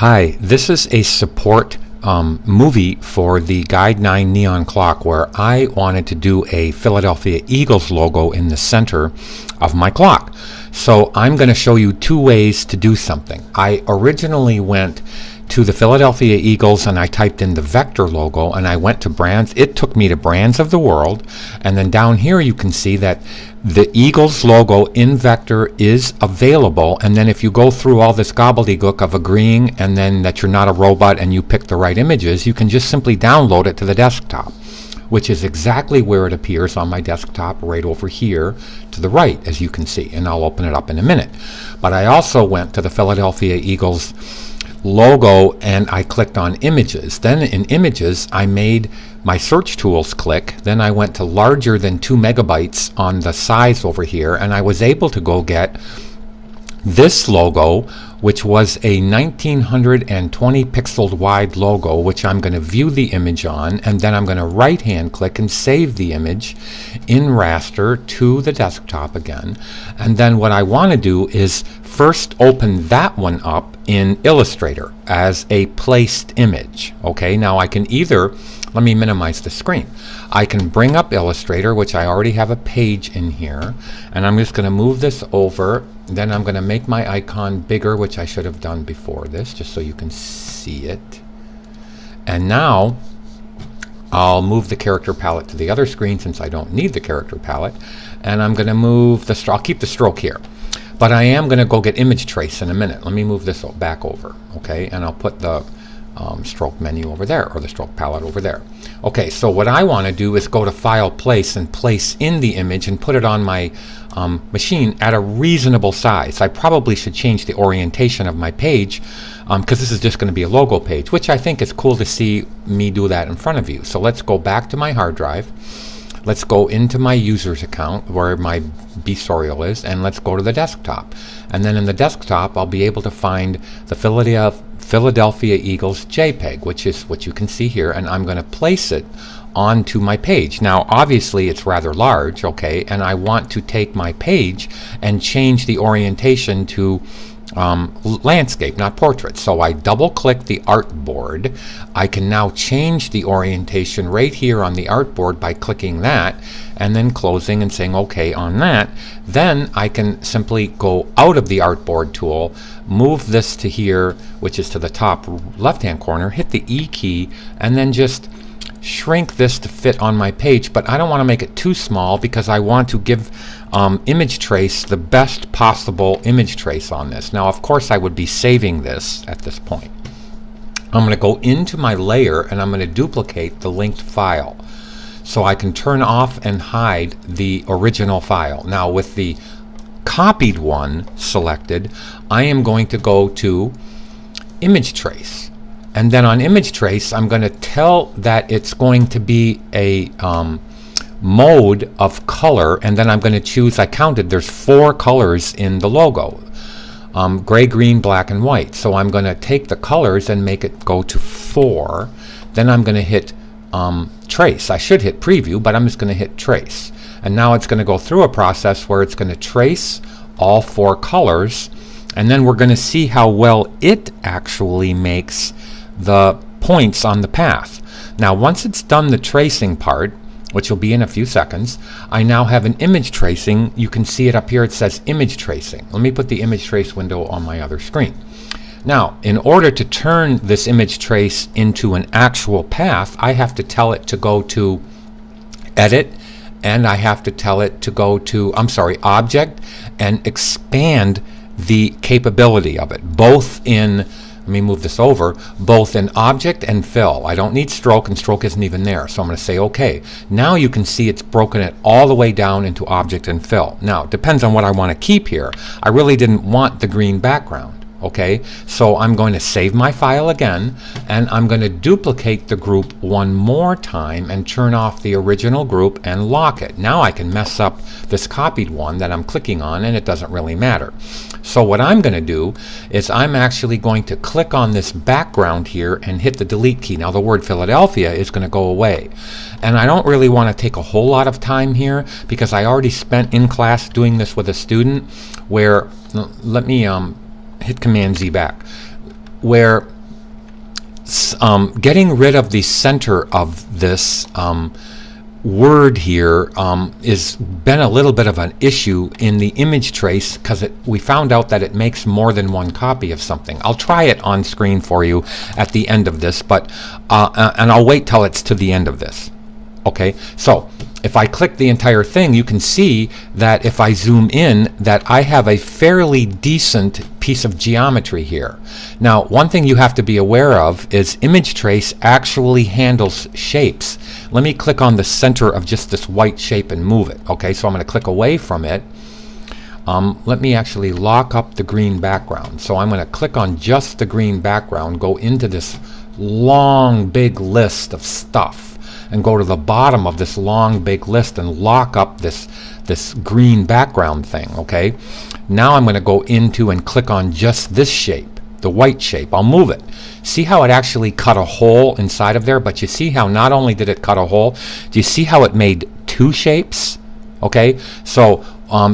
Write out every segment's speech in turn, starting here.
Hi, this is a support movie for the Guide 9 neon clock where I wanted to do a Philadelphia Eagles logo in the center of my clock. So I'm going to show you two ways to do something. I originally went to the Philadelphia Eagles and I typed in the vector logo and I went to brands. It took me to Brands of the World, and then down here you can see that the Eagles logo in vector is available. And then if you go through all this gobbledygook of agreeing and then that you're not a robot and you pick the right images, you can just simply download it to the desktop, which is exactly where it appears on my desktop right over here to the right, as you can see, and I'll open it up in a minute. But I also went to the Philadelphia Eagles logo and I clicked on images. Then in images I made my search tools click. Then I went to larger than 2 megabytes on the size over here, and I was able to go get this logo, which was a 1920 pixel wide logo, which I'm going to view the image on, and then I'm going to right hand click and save the image in raster to the desktop again. And then what I want to do is first open that one up in Illustrator as a placed image. Okay, now I can either, let me minimize the screen. I can bring up Illustrator, which I already have a page in here, and I'm just going to move this over. Then I'm going to make my icon bigger, which I should have done before this, just so you can see it. And now I'll move the character palette to the other screen since I don't need the character palette. And I'm going to move the stroke. I'll keep the stroke here. But I am going to go get image trace in a minute. Let me move this back over, okay? And I'll put the stroke menu over there, or the stroke palette over there. Okay, so what I want to do is go to File, Place, and place in the image and put it on my machine at a reasonable size. I probably should change the orientation of my page because this is just going to be a logo page, which I think is cool to see me do that in front of you. So let's go back to my hard drive. Let's go into my user's account where my B-Sorial is, and let's go to the desktop. And then in the desktop I'll be able to find the Philadelphia Eagles JPEG, which is what you can see here, and I'm going to place it onto my page. Now obviously it's rather large, okay, and I want to take my page and change the orientation to landscape, not portrait. So I double click the artboard. I can now change the orientation right here on the artboard by clicking that and then closing and saying OK on that. Then I can simply go out of the artboard tool, move this to here, which is to the top left hand corner, hit the E key, and then just shrink this to fit on my page. But I don't want to make it too small because I want to give image trace the best possible image trace on this. Now of course I would be saving this at this point. I'm going to go into my layer and I'm going to duplicate the linked file so I can turn off and hide the original file. Now with the copied one selected, I am going to go to image trace. And then on image trace, I'm going to tell that it's going to be a mode of color, and then I'm going to choose, I counted, there's 4 colors in the logo. Gray, green, black, and white. So I'm going to take the colors and make it go to 4. Then I'm going to hit trace. I should hit preview, but I'm just going to hit trace. And now it's going to go through a process where it's going to trace all 4 colors, and then we're going to see how well it actually makes the points on the path. Now once it's done the tracing part, which will be in a few seconds, I now have an image tracing. You can see it up here, it says image tracing. Let me put the image trace window on my other screen. Now in order to turn this image trace into an actual path, I have to tell it to go to edit, and I have to tell it to go to, object, and expand the capability of it, both in, let me move this over, both in object and fill. I don't need stroke, and stroke isn't even there, so I'm going to say OK. Now you can see it's broken it all the way down into object and fill. Now it depends on what I want to keep here. I really didn't want the green background. Okay, so I'm going to save my file again, and I'm going to duplicate the group one more time and turn off the original group and lock it. Now I can mess up this copied one that I'm clicking on, and it doesn't really matter. So what I'm going to do is I'm actually going to click on this background here and hit the delete key. Now the word Philadelphia is going to go away. And I don't really want to take a whole lot of time here because I already spent in class doing this with a student where, let me hit Command Z back, where getting rid of the center of this word here is been a little bit of an issue in the image trace, because we found out that it makes more than one copy of something. I'll try it on screen for you at the end of this, but and I'll wait till it's to the end of this. Okay, so if I click the entire thing, you can see that if I zoom in, that I have a fairly decent piece of geometry here. Now, one thing you have to be aware of is image trace actually handles shapes. Let me click on the center of just this white shape and move it. Okay, so I'm going to click away from it. Let me actually lock up the green background. So I'm going to click on just the green background, go into this long big list of stuff, and go to the bottom of this long big list and lock up this green background thing. Okay, now I'm going to go into and click on just this shape, the white shape. I'll move it. See how it actually cut a hole inside of there? But you see how not only did it cut a hole, do you see how it made two shapes? Okay, so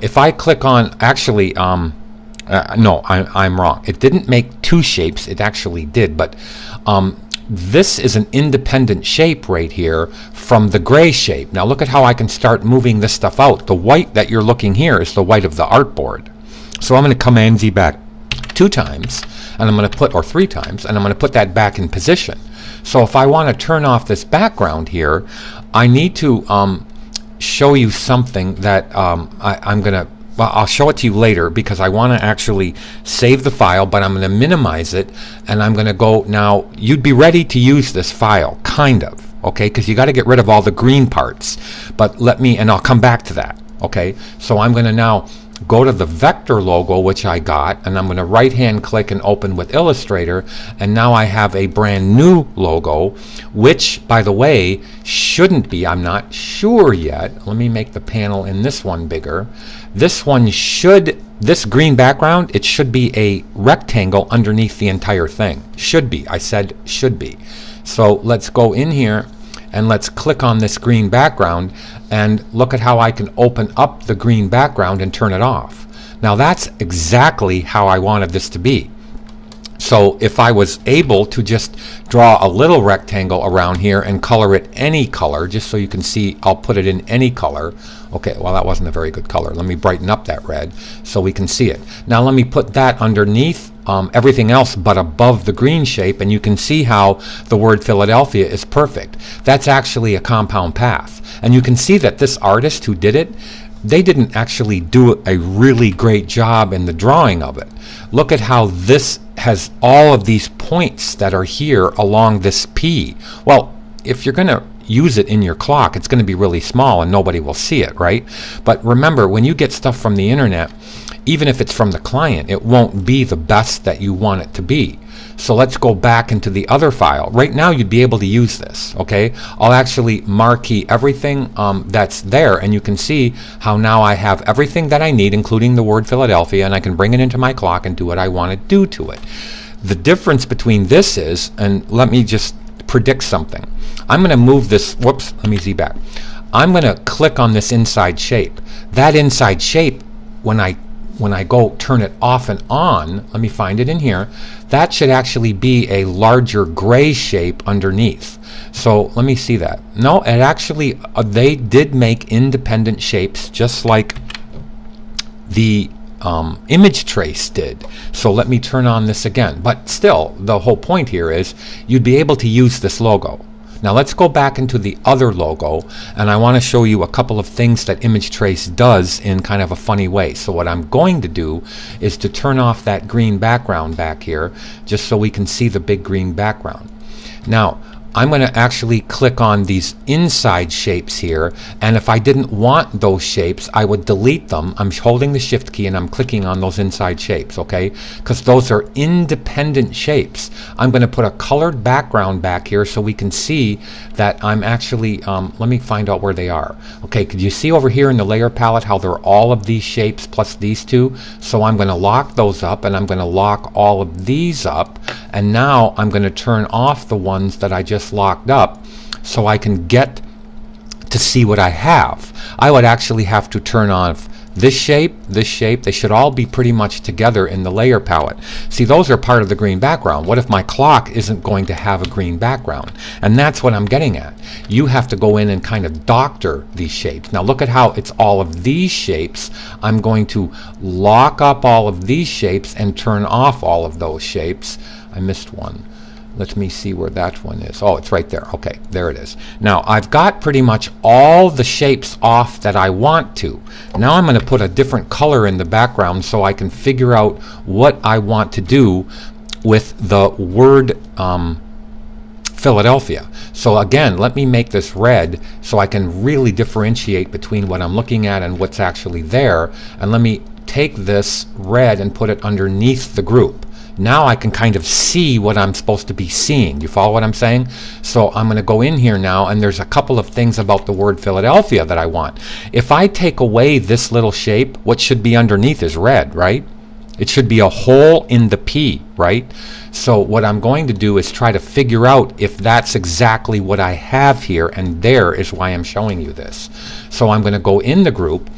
if I click on, actually no, I'm wrong. It didn't make two shapes, it actually did, but this is an independent shape right here from the gray shape. Now look at how I can start moving this stuff out. The white that you're looking here is the white of the artboard. So I'm going to Command Z back 2 times, and I'm going to put, or 3 times, and I'm going to put that back in position. So if I want to turn off this background here, I need to show you something that I'm going to, well, I'll show it to you later, because I want to actually save the file, but I'm going to minimize it, and I'm going to go now. You'd be ready to use this file, kind of, okay, because you got to get rid of all the green parts. But let me, and I'll come back to that. Okay, so I'm going to now go to the vector logo, which I got, and I'm going to right hand click and open with Illustrator, and now I have a brand new logo, which, by the way, shouldn't be, I'm not sure yet. Let me make the panel in this one bigger. This one should, this green background, it should be a rectangle underneath the entire thing. Should be, I said should be. So let's go in here and let's click on this green background, and look at how I can open up the green background and turn it off. Now that's exactly how I wanted this to be. So if I was able to just draw a little rectangle around here and color it any color, just so you can see, I'll put it in any color. Okay, well, that wasn't a very good color. Let me brighten up that red so we can see it. Now let me put that underneath everything else but above the green shape, and you can see how the word Philadelphia is perfect. That's actually a compound path. And you can see that this artist who did it, they didn't actually do a really great job in the drawing of it. Look at how this has all of these points that are here along this P. Well, if you're going to use it in your clock, it's going to be really small and nobody will see it, right? But remember, when you get stuff from the internet, even if it's from the client, it won't be the best that you want it to be. So let's go back into the other file. Right now you'd be able to use this, okay? I'll actually marquee everything that's there, and you can see how now I have everything that I need, including the word Philadelphia, and I can bring it into my clock and do what I want to do to it. The difference between this is, and let me just predict something. I'm going to move this, whoops, let me Z back. I'm going to click on this inside shape. That inside shape, when I go turn it off and on, let me find it in here, that should actually be a larger gray shape underneath. So let me see that. No, it actually, they did make independent shapes just like the image trace did. So let me turn on this again. But still, the whole point here is you'd be able to use this logo. Now let's go back into the other logo, and I want to show you a couple of things that image trace does in kind of a funny way. So what I'm going to do is to turn off that green background back here, just so we can see the big green background. Now I'm going to actually click on these inside shapes here, and if I didn't want those shapes, I would delete them. I'm holding the shift key and I'm clicking on those inside shapes, okay? Because those are independent shapes. I'm going to put a colored background back here so we can see that I'm actually, let me find out where they are. Okay, could you see over here in the layer palette how they're all of these shapes plus these two? So I'm going to lock those up, and I'm going to lock all of these up, and now I'm going to turn off the ones that I just locked up so I can get to see what I have. I would actually have to turn off this shape, they should all be pretty much together in the layer palette. See, those are part of the green background. What if my clock isn't going to have a green background? And that's what I'm getting at. You have to go in and kind of doctor these shapes. Now look at how it's all of these shapes. I'm going to lock up all of these shapes and turn off all of those shapes. I missed one. Let me see where that one is. Oh, it's right there. Okay, there it is. Now, I've got pretty much all the shapes off that I want to. Now I'm going to put a different color in the background so I can figure out what I want to do with the word Philadelphia. So again, let me make this red so I can really differentiate between what I'm looking at and what's actually there. And let me take this red and put it underneath the group. Now I can kind of see what I'm supposed to be seeing. You follow what I'm saying? So I'm going to go in here now, and there's a couple of things about the word Philadelphia that I want. If I take away this little shape, what should be underneath is red, right? It should be a hole in the P, right? So what I'm going to do is try to figure out if that's exactly what I have here, and there is why I'm showing you this. So I'm going to go in the group,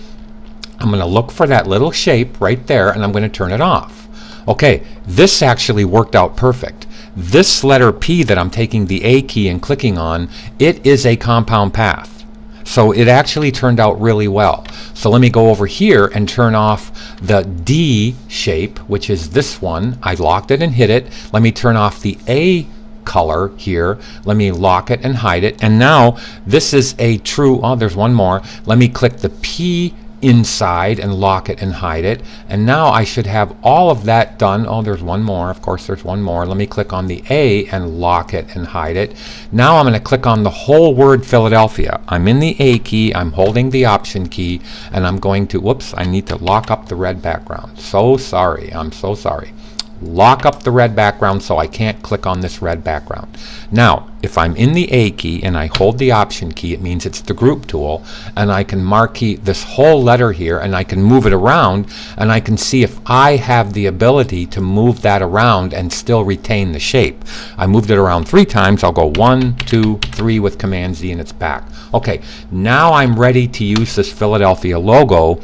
I'm going to look for that little shape right there, and I'm going to turn it off. Okay, this actually worked out perfect. This letter P that I'm taking the A key and clicking on, it is a compound path. So it actually turned out really well. So let me go over here and turn off the D shape, which is this one. I locked it and hid it. Let me turn off the A color here. Let me lock it and hide it. And now this is a true, oh, there's one more. Let me click the P inside and lock it and hide it, and now I should have all of that done. Oh, there's one more. Of course there's one more. Let me click on the A and lock it and hide it. Now I'm going to click on the whole word Philadelphia. I'm in the A key, I'm holding the Option key, and I'm going to, whoops, I need to lock up the red background. So sorry, I'm so sorry. Lock up the red background so I can't click on this red background. Now, if I'm in the A key and I hold the Option key, it means it's the group tool, and I can marquee this whole letter here, and I can move it around, and I can see if I have the ability to move that around and still retain the shape. I moved it around 3 times. I'll go 1, 2, 3 with Command Z, and it's back. Okay, now I'm ready to use this Philadelphia logo,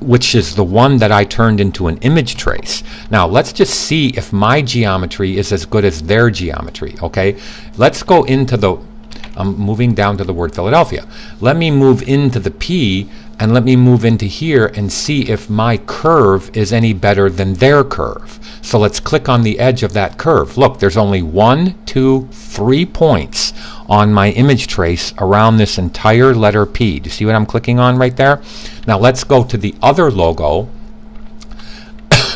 which is the one that I turned into an image trace. Now let's just see if my geometry is as good as their geometry. Okay, let's go into the, I'm moving down to the word Philadelphia. Let me move into the P, and let me move into here and see if my curve is any better than their curve. So let's click on the edge of that curve. Look, there's only 1, 2, 3 points on my image trace around this entire letter P. Do you see what I'm clicking on right there? Now let's go to the other logo,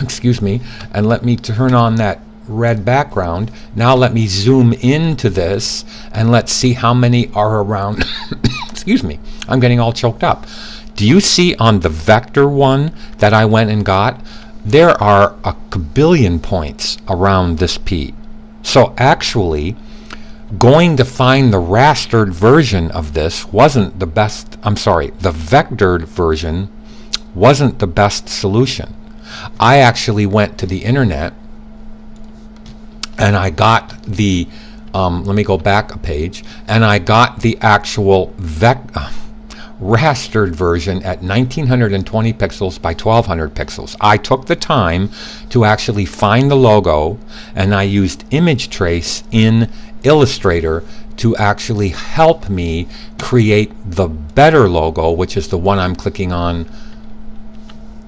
excuse me, and let me turn on that red background. Now let me zoom into this, and let's see how many are around. Excuse me, I'm getting all choked up. Do you see on the vector one that I went and got? There are a kabillion points around this P. So actually, going to find the rastered version of this wasn't the best, I'm sorry, the vectored version wasn't the best solution. I actually went to the internet and I got the, let me go back a page, and I got the actual rastered version at 1920 pixels by 1200 pixels. I took the time to actually find the logo, and I used image trace in Illustrator to actually help me create the better logo, which is the one I'm clicking on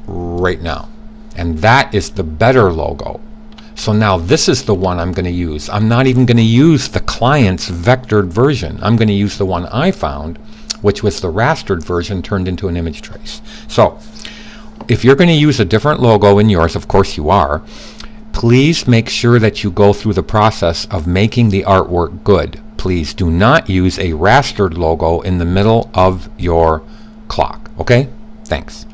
right now. And that is the better logo. So now this is the one I'm going to use. I'm not even going to use the client's vectored version. I'm going to use the one I found, which was the rastered version turned into an image trace. So if you're going to use a different logo in yours, of course you are, please make sure that you go through the process of making the artwork good. Please do not use a rastered logo in the middle of your clock. Okay? Thanks.